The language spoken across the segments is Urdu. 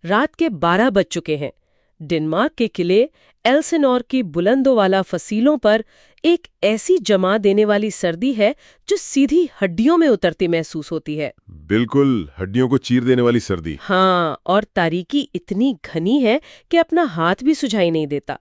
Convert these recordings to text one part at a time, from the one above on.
رات کے 12 بج چکے ہیں۔ ڈنمارک کے قلعے ایلسنور کی بلندوں والا فصیلوں پر ایک ایسی جما دینے والی سردی ہے جو سیدھی ہڈیوں میں اترتی محسوس ہوتی ہے۔ بالکل، ہڈیوں کو چیر دینے والی سردی۔ ہاں، اور تاریکی اتنی گھنی ہے کہ اپنا ہاتھ بھی سجھائی نہیں دیتا۔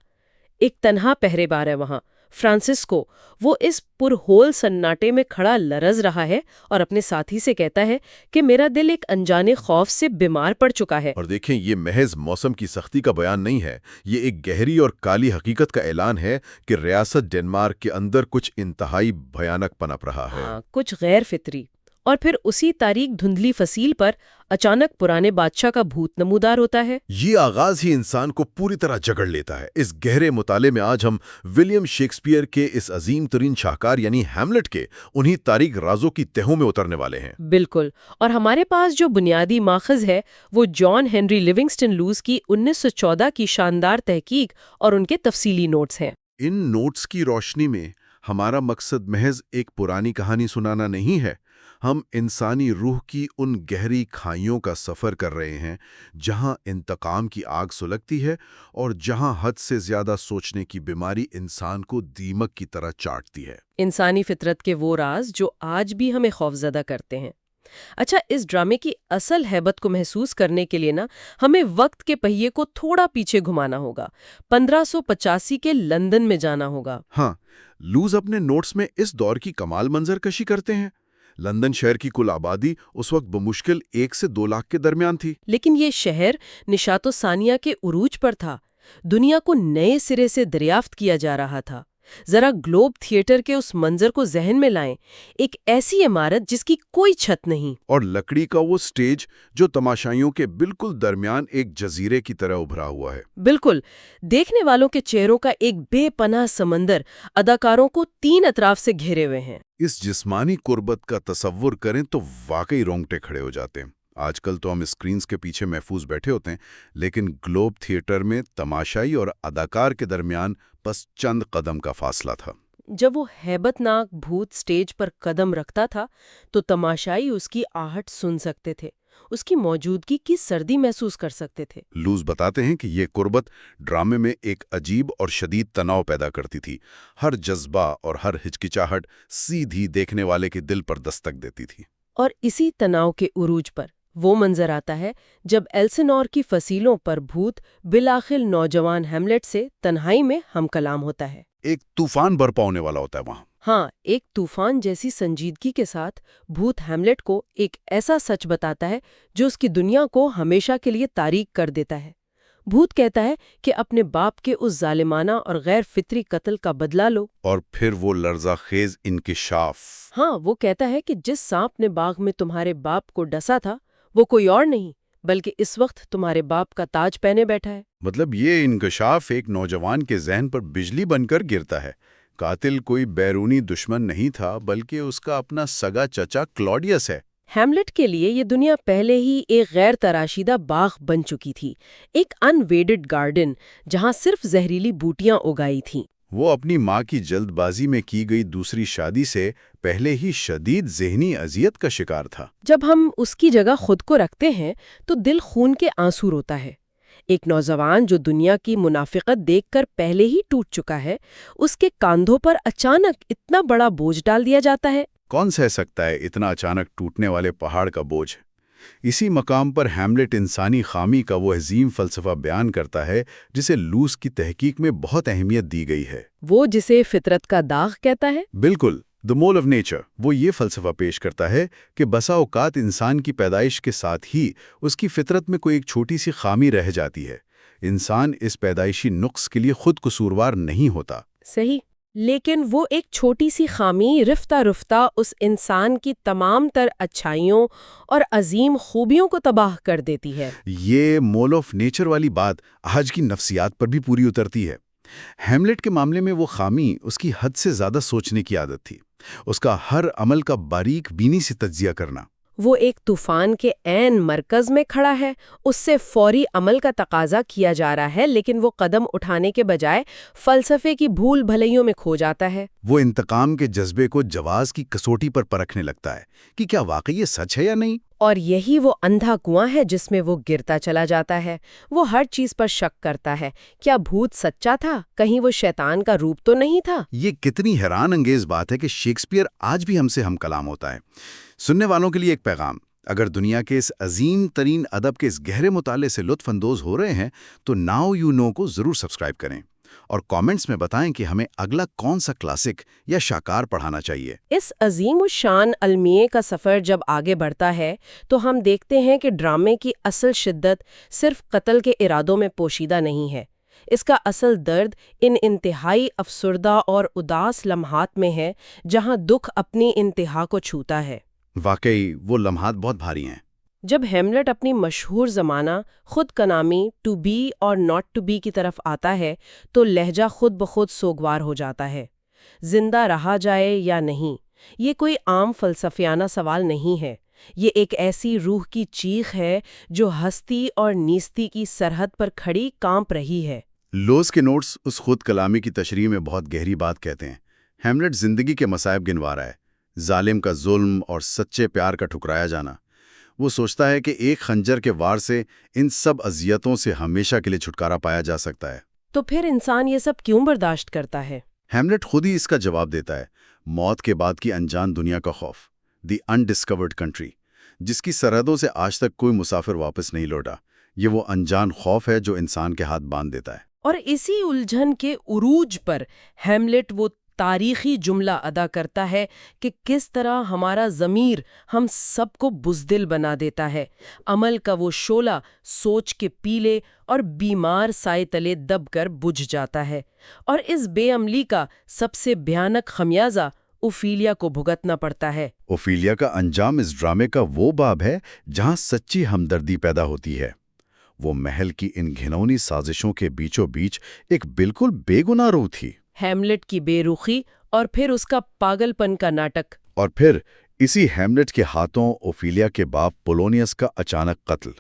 ایک تنہا پہرے بار ہے وہاں، فرانسسکو۔ وہ اس پرہول سناٹے میں کھڑا لرز رہا ہے اور اپنے ساتھی سے کہتا ہے کہ میرا دل ایک انجانے خوف سے بیمار پڑ چکا ہے۔ اور دیکھیں، یہ محض موسم کی سختی کا بیان نہیں ہے، یہ ایک گہری اور کالی حقیقت کا اعلان ہے کہ ریاست ڈنمارک کے اندر کچھ انتہائی بھیانک پنپ رہا ہے۔ ہاں، کچھ غیر فطری۔ اور پھر اسی تاریک دھندلی فصیل پر اچانک پرانے بادشاہ کا بھوت نمودار ہوتا ہے۔ یہ آغاز ہی انسان کو پوری طرح جکڑ لیتا ہے۔ اس گہرے مطالعے میں آج ہم ولیم شیکسپیئر کے اس عظیم ترین شاہکار یعنی ہیملٹ کے انہی تاریک رازوں کی تہوں میں اترنے والے ہیں۔ بالکل، اور ہمارے پاس جو بنیادی ماخذ ہے وہ جان ہنری لیونگسٹن لوز کی 1914 کی شاندار تحقیق اور ان کے تفصیلی نوٹس ہیں۔ ان نوٹس کی روشنی میں ہمارا مقصد محض ایک پرانی کہانی سنانا نہیں ہے، ہم انسانی روح کی ان گہری کھائیوں کا سفر کر رہے ہیں جہاں انتقام کی آگ سلگتی ہے اور جہاں حد سے زیادہ سوچنے کی بیماری انسان کو دیمک کی طرح چاٹتی ہے۔ انسانی فطرت کے وہ راز جو آج بھی ہمیں خوفزدہ کرتے ہیں۔ اچھا، اس ڈرامے کی اصل ہیبت کو محسوس کرنے کے لیے ہمیں وقت کے پہیے کو تھوڑا پیچھے گھمانا ہوگا، 1585 کے لندن میں جانا ہوگا۔ ہاں، لوز اپنے نوٹس میں اس دور کی کمال منظر کشی کرتے ہیں۔ لندن شہر کی کل آبادی اس وقت بمشکل 1 سے 2 لاکھ کے درمیان تھی۔ لیکن یہ شہر نشاط و ثانیہ کے عروج پر تھا، دنیا کو نئے سرے سے دریافت کیا جا رہا تھا۔ ذرا گلوب تھیٹر کے اس منظر کو ذہن میں لائیں، ایک ایسی عمارت جس کی کوئی چھت نہیں، اور لکڑی کا وہ سٹیج جو تماشائیوں کے بالکل درمیان ایک جزیرے کی طرح ابھرا ہوا ہے۔ بالکل، دیکھنے والوں کے چہروں کا ایک بے پناہ سمندر اداکاروں کو 3 اطراف سے گھیرے ہوئے ہیں۔ اس جسمانی قربت کا تصور کریں تو واقعی رونگٹے کھڑے ہو جاتے ہیں۔ آج کل تو ہم اسکرینز کے پیچھے محفوظ بیٹھے ہوتے ہیں، لیکن گلوب تھیٹر میں تماشائی اور اداکار کے درمیان بس چند قدم کا فاصلہ تھا۔ جب وہ ہیبت ناک بھوت سٹیج پر قدم رکھتا تھا تو تماشائی اس کی آہٹ سن سکتے تھے، اس کی موجودگی کی سردی محسوس کر سکتے تھے۔ لوز بتاتے ہیں کہ یہ قربت ڈرامے میں ایک عجیب اور شدید تناؤ پیدا کرتی تھی۔ ہر جذبہ اور ہر ہچکچاہٹ سیدھی دیکھنے والے کے دل پر دستک دیتی تھی۔ اور اسی تناؤ کے عروج پر وہ منظر آتا ہے جب ایلسنور کی فصیلوں پر بھوت بالآخر نوجوان ہیملٹ سے تنہائی میں ہم کلام ہوتا ہے۔ ایک طوفان برپا ہونے والا ہوتا ہے وہاں۔ ہاں، ایک طوفان جیسی سنجیدگی کے ساتھ بھوت ہیملٹ کو ایک ایسا سچ بتاتا ہے جو اس کی دنیا کو ہمیشہ کے لیے تاریک کر دیتا ہے۔ بھوت کہتا ہے کہ اپنے باپ کے اس ظالمانہ اور غیر فطری قتل کا بدلہ لو۔ اور پھر وہ لرزہ خیز انکشاف۔ ہاں، وہ کہتا ہے کہ جس سانپ نے باغ میں تمہارے باپ کو ڈسا تھا وہ کوئی اور نہیں بلکہ اس وقت تمہارے باپ کا تاج پہنے بیٹھا ہے۔ مطلب یہ انکشاف ایک نوجوان کے ذہن پر بجلی بن کر گرتا ہے۔ قاتل کوئی بیرونی دشمن نہیں تھا بلکہ اس کا اپنا سگا چچا کلاڈیس ہے۔ ہیملٹ کے لیے یہ دنیا پہلے ہی ایک غیر تراشیدہ باغ بن چکی تھی، ایک ان ویڈڈ گارڈن جہاں صرف زہریلی بوٹیاں اگائی تھیں۔ وہ اپنی ماں کی جلد بازی میں کی گئی دوسری شادی سے پہلے ہی شدید ذہنی اذیت کا شکار تھا۔ جب ہم اس کی جگہ خود کو رکھتے ہیں تو دل خون کے آنسو روتا ہے۔ ایک نوجوان جو دنیا کی منافقت دیکھ کر پہلے ہی ٹوٹ چکا ہے، اس کے کاندھوں پر اچانک اتنا بڑا بوجھ ڈال دیا جاتا ہے۔ کون سہ سکتا ہے اتنا اچانک ٹوٹنے والے پہاڑ کا بوجھ؟ اسی مقام پر ہیملٹ انسانی خامی کا وہ عظیم فلسفہ بیان کرتا ہے جسے لوز کی تحقیق میں بہت اہمیت دی گئی ہے۔ وہ جسے فطرت کا داغ کہتا ہے۔ بالکل، دی مول آف نیچر۔ وہ یہ فلسفہ پیش کرتا ہے کہ بسا اوقات انسان کی پیدائش کے ساتھ ہی اس کی فطرت میں کوئی ایک چھوٹی سی خامی رہ جاتی ہے۔ انسان اس پیدائشی نقص کے لیے خود قصوروار نہیں ہوتا۔ صحیح، لیکن وہ ایک چھوٹی سی خامی رفتہ رفتہ اس انسان کی تمام تر اچھائیوں اور عظیم خوبیوں کو تباہ کر دیتی ہے۔ یہ مول آف نیچر والی بات آج کی نفسیات پر بھی پوری اترتی ہے۔ ہیملٹ کے معاملے میں وہ خامی اس کی حد سے زیادہ سوچنے کی عادت تھی، اس کا ہر عمل کا باریک بینی سے تجزیہ کرنا۔ وہ ایک طوفان کے عین مرکز میں کھڑا ہے، اس سے فوری عمل کا تقاضا کیا جا رہا ہے، لیکن وہ قدم اٹھانے کے بجائے فلسفے کی بھول بھلیوں میں کھو جاتا ہے۔ وہ انتقام کے جذبے کو جواز کی کسوٹی پر پرکھنے لگتا ہے کہ کیا واقعی یہ سچ ہے یا نہیں۔ اور یہی وہ اندھا کنواں ہے جس میں وہ گرتا چلا جاتا ہے۔ وہ ہر چیز پر شک کرتا ہے، کیا بھوت سچا تھا؟ کہیں وہ شیطان کا روپ تو نہیں تھا؟ یہ کتنی حیران انگیز بات ہے کہ شیکسپیئر آج بھی ہم سے ہم کلام ہوتا ہے۔ سننے والوں کے لیے ایک پیغام: اگر دنیا کے اس عظیم ترین ادب کے اس گہرے مطالعے سے لطف اندوز ہو رہے ہیں تو ناؤ یو نو کو ضرور سبسکرائب کریں اور کامنٹس میں بتائیں کہ ہمیں اگلا کون سا کلاسک یا شاہکار پڑھانا چاہیے۔ اس عظیم الشان المیے کا سفر جب آگے بڑھتا ہے تو ہم دیکھتے ہیں کہ ڈرامے کی اصل شدت صرف قتل کے ارادوں میں پوشیدہ نہیں ہے۔ اس کا اصل درد ان انتہائی افسردہ اور اداس لمحات میں ہے جہاں دکھ اپنی انتہا کو چھوتا ہے۔ واقعی وہ لمحات بہت بھاری ہیں۔ جب ہیملٹ اپنی مشہور زمانہ خود کنامی ٹو بی اور ناٹ ٹو بی کی طرف آتا ہے تو لہجہ خود بخود سوگوار ہو جاتا ہے۔ زندہ رہا جائے یا نہیں، یہ کوئی عام فلسفیانہ سوال نہیں ہے، یہ ایک ایسی روح کی چیخ ہے جو ہستی اور نیستی کی سرحد پر کھڑی کانپ رہی ہے۔ لوز کے نوٹس اس خود کلامی کی تشریح میں بہت گہری بات کہتے ہیں۔ ہیملٹ زندگی کے مصائب گنوا رہا ہے، ظالم کا ظلم اور سچے پیار کا ٹھکرایا جانا۔ وہ سوچتا ہے کہ ایک خنجر کے وار سے ان سب اذیتوں سے ہمیشہ کے لیے چھٹکارا پایا جا سکتا ہے۔ تو پھر انسان یہ سب کیوں برداشت کرتا ہے؟ ہیملٹ خود ہی اس کا جواب دیتا ہے: موت کے بعد کی انجان دنیا کا خوف، دی انڈسکورڈ کنٹری، جس کی سرحدوں سے آج تک کوئی مسافر واپس نہیں لوٹا۔ یہ وہ انجان خوف ہے جو انسان کے ہاتھ باندھ دیتا ہے۔ اور اسی الجھن کے عروج پر ہیملٹ وہ تاریخی جملہ ادا کرتا ہے کہ کس طرح ہمارا ضمیر ہم سب کو بزدل بنا دیتا ہے۔ عمل کا وہ شعلہ سوچ کے پیلے اور بیمار سائے تلے دب کر بجھ جاتا ہے، اور اس بے عملی کا سب سے بھیانک خمیازہ اوفیلیا کو بھگتنا پڑتا ہے۔ اوفیلیا کا انجام اس ڈرامے کا وہ باب ہے جہاں سچی ہمدردی پیدا ہوتی ہے۔ وہ محل کی ان گھنونی سازشوں کے بیچوں بیچ ایک بالکل بے گناہ روح تھی۔ ہیملٹ کی بے رخی اور پھر اس کا پاگل پن کا ناٹک۔ اور پھر اسی ہیملٹ کے ہاتھوں اوفیلیا کے باپ پولونیس کا اچانک قتل۔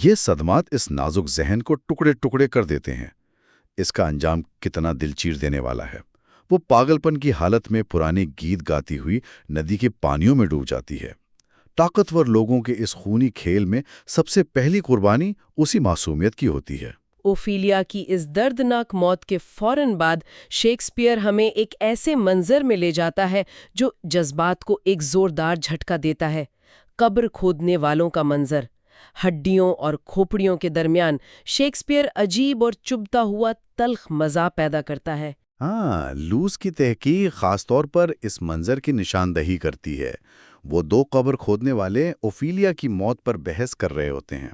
یہ صدمات اس نازک ذہن کو ٹکڑے ٹکڑے کر دیتے ہیں۔ اس کا انجام کتنا دل چیر دینے والا ہے۔ وہ پاگل پن کی حالت میں پرانی گیت گاتی ہوئی ندی کے پانیوں میں ڈوب جاتی ہے۔ طاقتور لوگوں کے اس خونی کھیل میں سب سے پہلی قربانی اسی معصومیت کی ہوتی ہے۔ اوفیلیا کی اس دردناک موت کے فوراً بعد شیکسپیئر ہمیں ایک ایسے منظر میں لے جاتا ہے جو جذبات کو ایک زوردار جھٹکا دیتا ہے۔ قبر کھودنے والوں کا منظر، ہڈیوں اور کھوپڑیوں کے درمیان شیکسپیئر عجیب اور چبھتا ہوا تلخ مزہ پیدا کرتا ہے۔ ہاں، لوز کی تحقیق خاص طور پر اس منظر کی نشاندہی کرتی ہے۔ وہ دو قبر کھودنے والے اوفیلیا کی موت پر بحث کر رہے ہوتے ہیں۔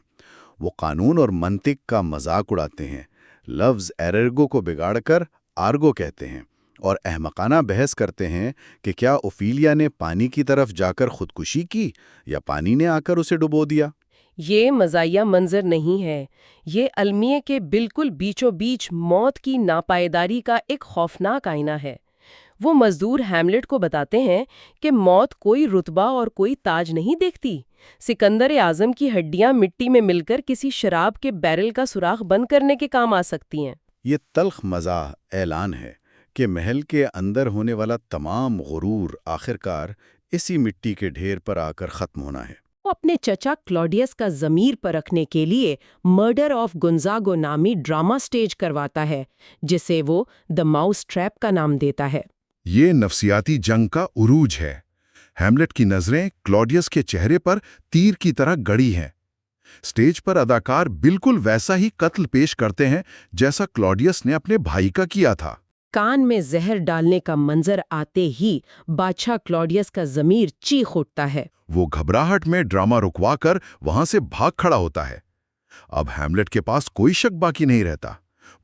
وہ قانون اور منطق کا مذاق اڑاتے ہیں، لفظ ایرگو کو بگاڑ کر آرگو کہتے ہیں، اور احمقانہ بحث کرتے ہیں کہ کیا اوفیلیا نے پانی کی طرف جا کر خودکشی کی یا پانی نے آ کر اسے ڈبو دیا۔ یہ مزاحیہ منظر نہیں ہے، یہ المیے کے بالکل بیچوں بیچ موت کی ناپائیداری کا ایک خوفناک آئینہ ہے۔ وہ مزدور ہیملٹ کو بتاتے ہیں کہ موت کوئی رتبہ اور کوئی تاج نہیں دیکھتی۔ سکندر اعظم کی ہڈیاں مٹی میں مل کر کسی شراب کے بیرل کا سوراخ بند کرنے کے کام آ سکتی ہیں۔ یہ تلخ مزاح اعلان ہے کہ محل کے اندر ہونے والا تمام غرور آخرکار اسی مٹی کے ڈھیر پر آ کر ختم ہونا ہے۔ وہ اپنے چچا کلاڈیس کا ضمیر پرکھنے کے لیے مرڈر آف گونزاگو نامی ڈرامہ سٹیج کرواتا ہے، جسے وہ دی ماؤس ٹریپ کا نام دیتا ہے۔ یہ نفسیاتی جنگ کا عروج ہے۔ ہیملٹ کی نظریں کلاڈیس کے چہرے پر تیر کی طرح گڑی ہیں۔ سٹیج پر اداکار بالکل ویسا ہی قتل پیش کرتے ہیں جیسا کلاڈیس نے اپنے بھائی کا کیا تھا۔ کان میں زہر ڈالنے کا منظر آتے ہی بادشاہ کلاڈیس کا ضمیر چیخ اٹھتا ہے۔ وہ گھبراہٹ میں ڈرامہ رکوا کر وہاں سے بھاگ کھڑا ہوتا ہے۔ اب ہیملٹ کے پاس کوئی شک باقی نہیں رہتا،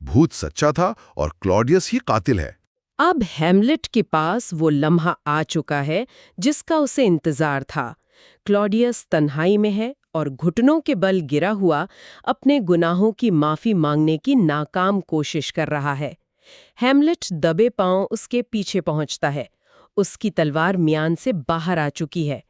بھوت سچا تھا اور کلاڈیس ہی قاتل ہے۔ اب ہیملٹ کے پاس وہ لمحہ آ چکا ہے جس کا اسے انتظار تھا۔ کلاڈیس تنہائی میں ہے اور گھٹنوں کے بل گرا ہوا اپنے گناہوں کی معافی مانگنے کی ناکام کوشش کر رہا ہے۔ ہیملٹ دبے پاؤں اس کے پیچھے پہنچتا ہے۔ اس کی تلوار میان سے باہر آ چکی ہے۔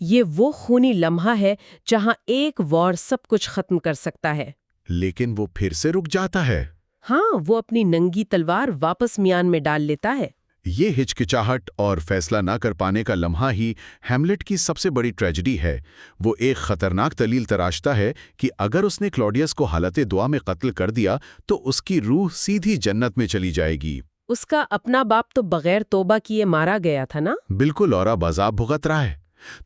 یہ وہ خونی لمحہ ہے جہاں ایک وار سب کچھ ختم کر سکتا ہے۔ لیکن وہ پھر سے رک جاتا ہے۔ ہاں، وہ اپنی ننگی تلوار واپس میان میں ڈال لیتا ہے۔ یہ ہچکچاہٹ اور فیصلہ نہ کر پانے کا لمحہ ہی ہیملٹ کی سب سے بڑی ٹریجڈی ہے۔ وہ ایک خطرناک دلیل تراشتا ہے کہ اگر اس نے کلاڈیس کو حالت دعا میں قتل کر دیا تو اس کی روح سیدھی جنت میں چلی جائے گی۔ اس کا اپنا باپ تو بغیر توبہ کیے مارا گیا تھا نا؟ بالکل، اور اب عذاب بھگت رہا ہے۔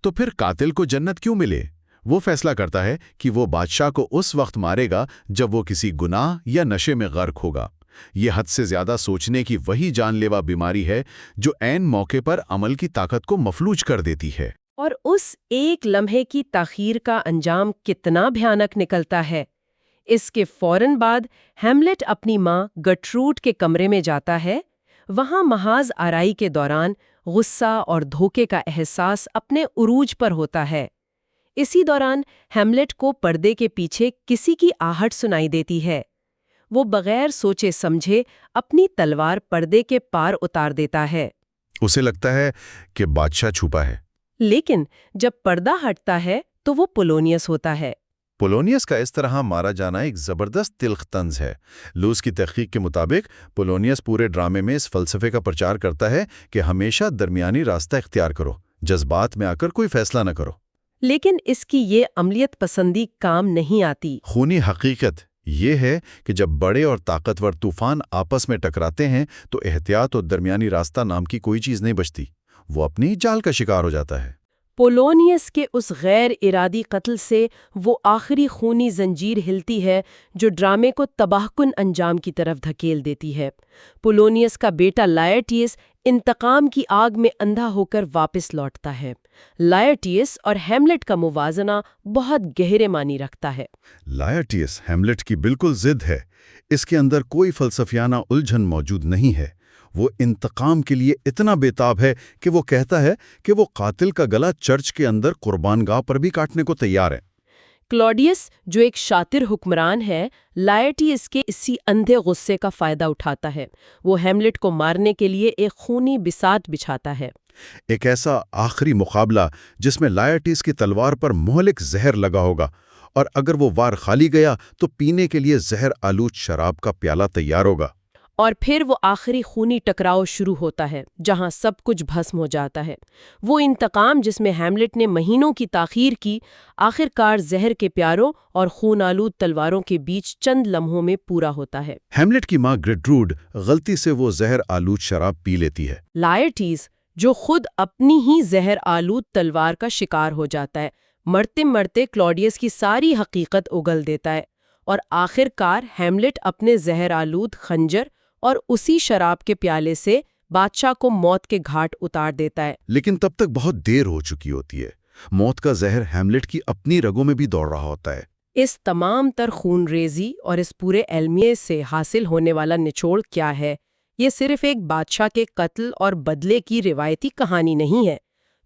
تو پھر قاتل کو جنت کیوں ملے؟ وہ فیصلہ کرتا ہے کہ وہ بادشاہ کو اس وقت مارے گا جب وہ کسی گناہ یا نشے میں غرق ہوگا۔ یہ حد سے زیادہ سوچنے کی وہی جان لیوا بیماری ہے جو عین موقع پر عمل کی طاقت کو مفلوج کر دیتی ہے۔ اور اس ایک لمحے کی تاخیر کا انجام کتنا بھیانک نکلتا ہے۔ اس کے فوراً بعد ہیملٹ اپنی ماں گٹروڈ کے کمرے میں جاتا ہے۔ وہاں محاذ آرائی کے دوران غصہ اور دھوکے کا احساس اپنے عروج پر ہوتا ہے۔ اسی دوران ہیملٹ کو پردے کے پیچھے کسی کی آہٹ سنائی دیتی ہے۔ وہ بغیر سوچے سمجھے اپنی تلوار پردے کے پار اتار دیتا ہے۔ اسے لگتا ہے کہ بادشاہ چھپا ہے۔ لیکن جب پردہ ہٹتا ہے تو وہ پولونیس ہوتا ہے۔ پولونیس کا اس طرح مارا جانا ایک زبردست تلخ طنز ہے۔ لوز کی تحقیق کے مطابق پولونیس پورے ڈرامے میں اس فلسفے کا پرچار کرتا ہے کہ ہمیشہ درمیانی راستہ اختیار کرو، جذبات میں آ کر کوئی فیصلہ نہ کرو۔ لیکن اس کی یہ عملیت پسندی کام نہیں آتی۔ خونی حقیقت یہ ہے کہ جب بڑے اور طاقتور طوفان آپس میں ٹکراتے ہیں تو احتیاط اور درمیانی راستہ نام کی کوئی چیز نہیں بچتی، وہ اپنی جال کا شکار ہو جاتا ہے۔ پولونیس کے اس غیر ارادی قتل سے وہ آخری خونی زنجیر ہلتی ہے جو ڈرامے کو تباہ کن انجام کی طرف دھکیل دیتی ہے۔ پولونیس کا بیٹا لائرٹیس انتقام کی آگ میں اندھا ہو کر واپس لوٹتا ہے۔ لائرٹیس اور ہیملٹ کا موازنہ بہت گہرے معنی رکھتا ہے۔ لائرٹیس ہیملٹ کی بالکل ضد ہے۔ اس کے اندر کوئی فلسفیانہ الجھن موجود نہیں ہے۔ وہ انتقام کے لیے اتنا بےتاب ہے کہ وہ کہتا ہے کہ وہ قاتل کا گلا چرچ کے اندر قربان گاہ پر بھی کاٹنے کو تیار ہے۔ کلاڈیس جو ایک شاطر حکمران ہے، لائرٹیس کے اسی اندھے غصے کا فائدہ اٹھاتا ہے۔ وہ ہیملٹ کو مارنے کے لیے ایک خونی بساط بچھاتا ہے۔ ایک ایسا آخری مقابلہ جس میں لائرٹیس کی تلوار پر مہلک زہر لگا ہوگا، اور اگر وہ وار خالی گیا تو پینے کے لیے زہر آلود شراب کا پیالہ تیار ہوگا۔ اور پھر وہ آخری خونی ٹکراؤ شروع ہوتا ہے جہاں سب کچھ بھسم ہو جاتا ہے۔ وہ انتقام جس میں ہیملٹ نے مہینوں کی تاخیر کی، آخر کار زہر کے پیاروں اور خون آلود تلواروں کے بیچ چند لمحوں میں پورا ہوتا ہے۔ ہیملٹ کی ماں گریٹروڈ غلطی سے وہ زہر آلود شراب پی لیتی ہے۔ لائرٹیس جو خود اپنی ہی زہر آلود تلوار کا شکار ہو جاتا ہے، مرتے مرتے کلاڈیس کی ساری حقیقت اگل دیتا ہے، اور آخر کار ہیملٹ اپنے زہر آلود خنجر اور اسی شراب کے پیالے سے بادشاہ کو موت کے گھاٹ اتار دیتا ہے۔ لیکن تب تک بہت دیر ہو چکی ہوتی ہے۔ موت کا زہر ہیملٹ کی اپنی رگوں میں بھی دوڑ رہا ہوتا ہے۔ اس تمام تر خون ریزی اور اس پورے المیے سے حاصل ہونے والا نچوڑ کیا ہے؟ یہ صرف ایک بادشاہ کے قتل اور بدلے کی روایتی کہانی نہیں ہے۔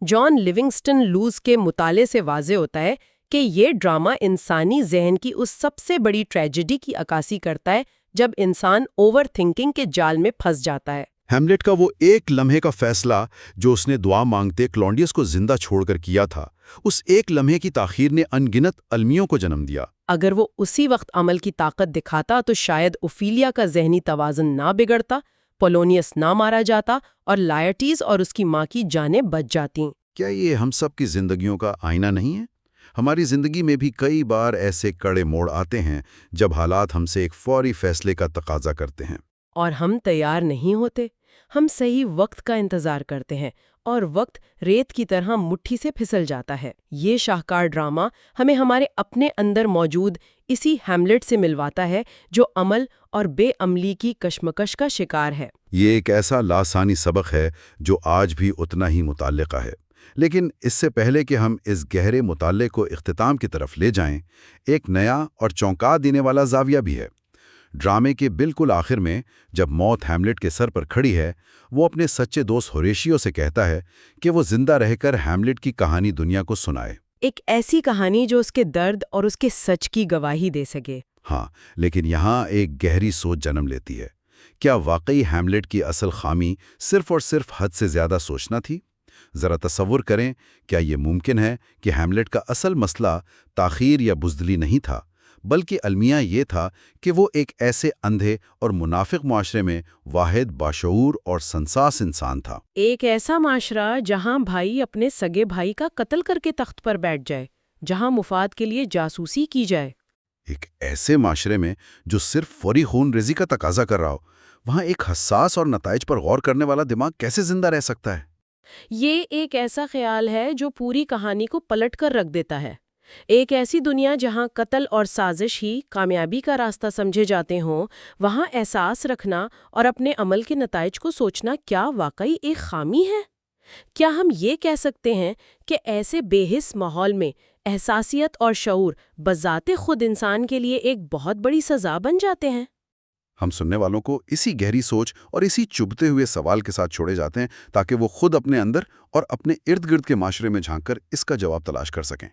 جان لیونگسٹن لوز کے مطالعے سے واضح ہوتا ہے کہ یہ ڈرامہ انسانی ذہن کی اس سب سے بڑی ٹریجڈی کی عکاسی کرتا ہے جب انسان اوور تھنکنگ کے جال میں پھنس جاتا ہے۔ ہیملٹ کا وہ ایک لمحے کا فیصلہ جو اس نے دعا مانگتے کلاڈیس کو زندہ چھوڑ کر کیا تھا، اس ایک لمحے کی تاخیر نے ان گنت المیوں کو جنم دیا۔ اگر وہ اسی وقت عمل کی طاقت دکھاتا تو شاید اوفیلیا کا ذہنی توازن نہ بگڑتا، پولونیس نہ مارا جاتا اور لائرٹیس اور اس کی ماں کی جانیں بچ جاتیں۔ کیا یہ ہم سب کی زندگیوں کا آئینہ نہیں ہے؟ ہماری زندگی میں بھی کئی بار ایسے کڑے موڑ آتے ہیں جب حالات ہم سے ایک فوری فیصلے کا تقاضا کرتے ہیں، اور ہم تیار نہیں ہوتے۔ ہم صحیح وقت کا انتظار کرتے ہیں اور وقت ریت کی طرح مٹھی سے پھسل جاتا ہے۔ یہ شاہکار ڈرامہ ہمیں ہمارے اپنے اندر موجود اسی ہیملٹ سے ملواتا ہے جو عمل اور بے عملی کی کشمکش کا شکار ہے۔ یہ ایک ایسا لاسانی سبق ہے جو آج بھی اتنا ہی متعلقہ ہے۔ لیکن اس سے پہلے کہ ہم اس گہرے مطالعے کو اختتام کی طرف لے جائیں، ایک نیا اور چونکا دینے والا زاویہ بھی ہے۔ ڈرامے کے بالکل آخر میں جب موت ہیملٹ کے سر پر کھڑی ہے، وہ اپنے سچے دوست ہوریشیو سے کہتا ہے کہ وہ زندہ رہ کر ہیملٹ کی کہانی دنیا کو سنائے۔ ایک ایسی کہانی جو اس کے درد اور اس کے سچ کی گواہی دے سکے۔ ہاں، لیکن یہاں ایک گہری سوچ جنم لیتی ہے۔ کیا واقعی ہیملٹ کی اصل خامی صرف اور صرف حد سے زیادہ سوچنا تھی؟ ذرا تصور کریں، کیا یہ ممکن ہے کہ ہیملیٹ کا اصل مسئلہ تاخیر یا بزدلی نہیں تھا، بلکہ المیہ یہ تھا کہ وہ ایک ایسے اندھے اور منافق معاشرے میں واحد باشعور اور سنساس انسان تھا؟ ایک ایسا معاشرہ جہاں بھائی اپنے سگے بھائی کا قتل کر کے تخت پر بیٹھ جائے، جہاں مفاد کے لیے جاسوسی کی جائے۔ ایک ایسے معاشرے میں جو صرف فوری خون ریزی کا تقاضا کر رہا ہو، وہاں ایک حساس اور نتائج پر غور کرنے والا دماغ کیسے زندہ رہ سکتا ہے؟ یہ ایک ایسا خیال ہے جو پوری کہانی کو پلٹ کر رکھ دیتا ہے۔ ایک ایسی دنیا جہاں قتل اور سازش ہی کامیابی کا راستہ سمجھے جاتے ہوں، وہاں احساس رکھنا اور اپنے عمل کے نتائج کو سوچنا کیا واقعی ایک خامی ہے؟ کیا ہم یہ کہہ سکتے ہیں کہ ایسے بے حس ماحول میں احساسیت اور شعور بذات خود انسان کے لیے ایک بہت بڑی سزا بن جاتے ہیں؟ ہم سننے والوں کو اسی گہری سوچ اور اسی چبھتے ہوئے سوال کے ساتھ چھوڑے جاتے ہیں تاکہ وہ خود اپنے اندر اور اپنے ارد گرد کے معاشرے میں جھانک کر اس کا جواب تلاش کر سکیں۔